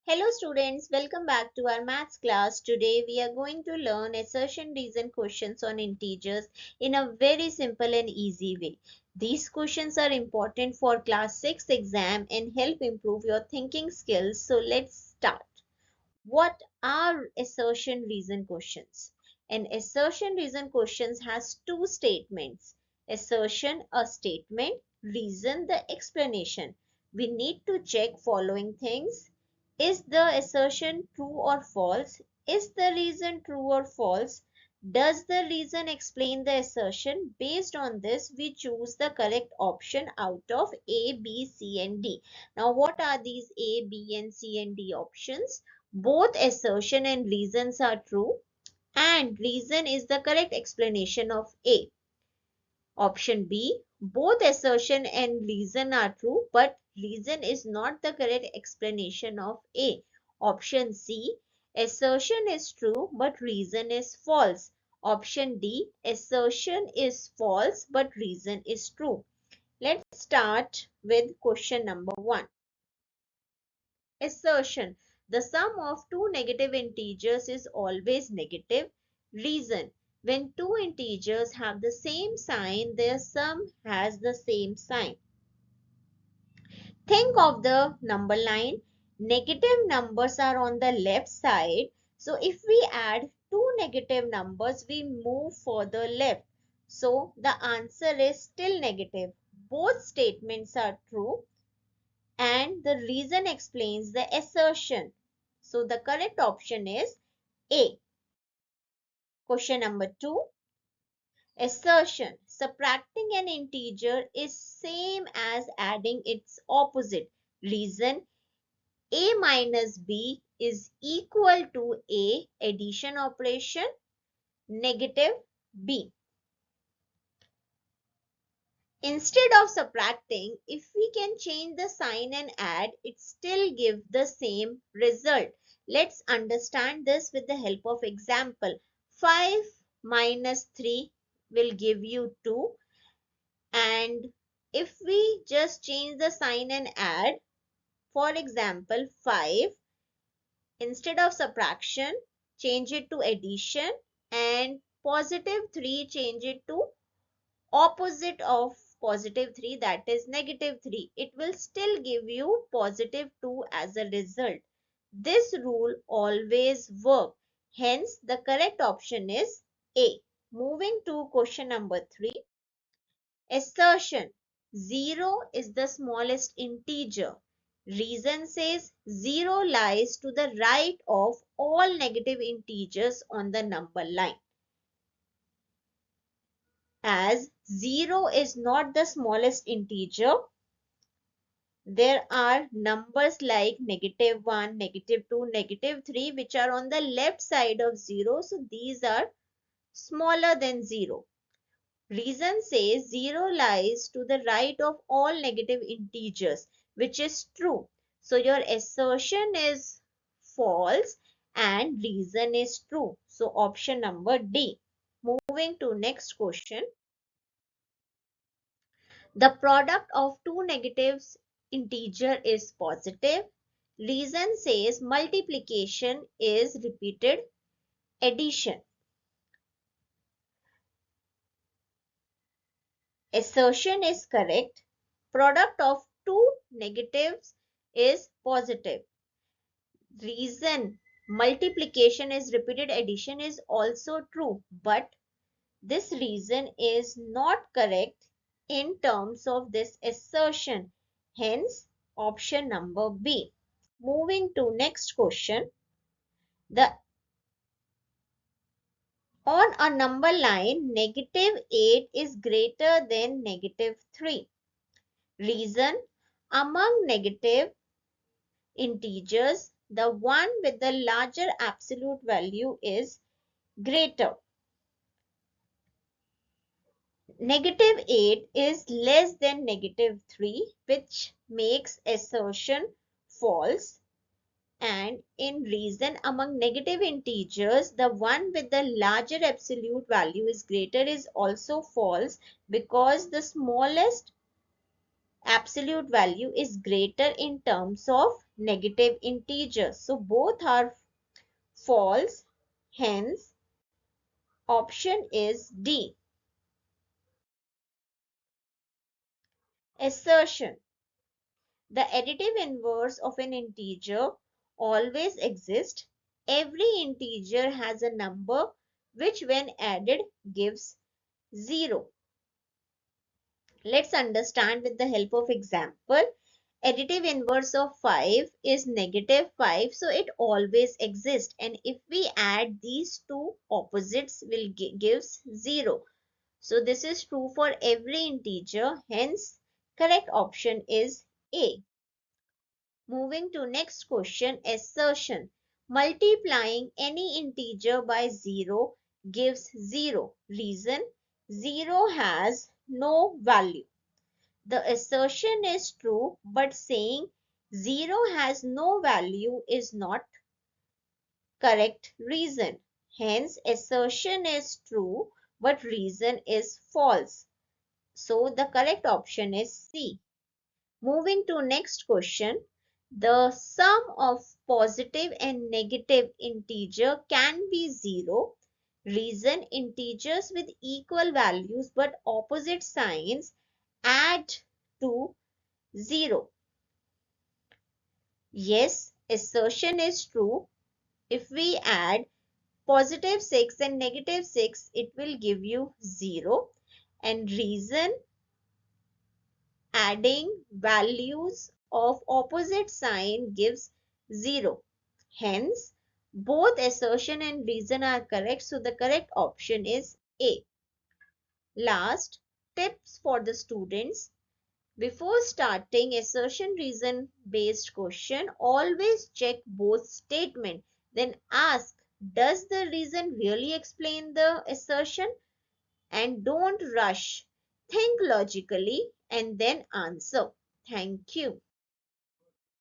Hello students, welcome back to our maths class. Today we are going to learn assertion reason questions on integers in a very simple and easy way. These questions are important for class 6 exam and help improve your thinking skills. So let's start. What are assertion reason questions? An assertion reason questions has two statements. Assertion, a statement, reason, the explanation. We need to check following things. Is the assertion true or false? Is the reason true or false? Does the reason explain the assertion? Based on this, we choose the correct option out of A, B, C, and D. Now, what are these A, B, and C, and D options? Both assertion and reasons are true, and reason is the correct explanation of A. Option B, both assertion and reason are true, but reason is not the correct explanation of A. Option C, assertion is true, but reason is false. Option D, assertion is false, but reason is true. Let's start with question number 1. Assertion. The sum of two negative integers is always negative. Reason. When two integers have the same sign, their sum has the same sign. Think of the number line. Negative numbers are on the left side. So if we add two negative numbers, we move further left. So the answer is still negative. Both statements are true, and the reason explains the assertion. So the correct option is A. Question number 2. Assertion. Subtracting an integer is same as adding its opposite. Reason. A minus B is equal to A, addition operation, negative B. Instead of subtracting, if we can change the sign and add, it still gives the same result. Let's understand this with the help of example. 5 minus 3 will give you 2. And if we just change the sign and add, for example, 5, instead of subtraction, change it to addition, and positive 3, change it to opposite of positive 3, that is negative 3. It will still give you positive 2 as a result. This rule always works. Hence, the correct option is A. Moving to question number 3. Assertion. 0 is the smallest integer. Reason says 0 lies to the right of all negative integers on the number line. As 0 is not the smallest integer, there are numbers like -1, -2, -3 which are on the left side of 0. So these are smaller than 0. Reason says 0 lies to the right of all negative integers, which is true. So your assertion is false and reason is true. So option number D. Moving to next question. The product of two negatives integer is positive. Reason says multiplication is repeated addition. Assertion is correct. Product of two negatives is positive. Reason multiplication is repeated addition is also true, but this reason is not correct in terms of this assertion. Hence, option number B. Moving to next question. On a number line, -8 is greater than -3. Reason, among negative integers, the one with the larger absolute value is greater. -8 is less than -3, which makes assertion false. And in reason, among negative integers, the one with the larger absolute value is greater is also false, because the smallest absolute value is greater in terms of negative integers. So both are false. Hence, option is D. Assertion. The additive inverse of an integer always exists. Every integer has a number which when added gives 0. Let's understand with the help of example. Additive inverse of 5 is negative 5, so it always exists, and if we add these two opposites will gives 0. So this is true for every integer, hence correct option is A. Moving to next question, assertion. Multiplying any integer by 0 gives 0. Reason, 0 has no value. The assertion is true, but saying 0 has no value is not correct reason. Hence, assertion is true, but reason is false. So, the correct option is C. Moving to next question. The sum of positive and negative integer can be 0. Reason, integers with equal values but opposite signs add to 0. Yes, assertion is true. If we add positive 6 and negative 6, it will give you 0. And reason, adding values of opposite sign gives 0. Hence, both assertion and reason are correct. So the correct option is A. Last, tips for the students. Before starting assertion reason based question, always check both statement. Then ask, does the reason really explain the assertion? And don't rush. Think logically and then answer. Thank you.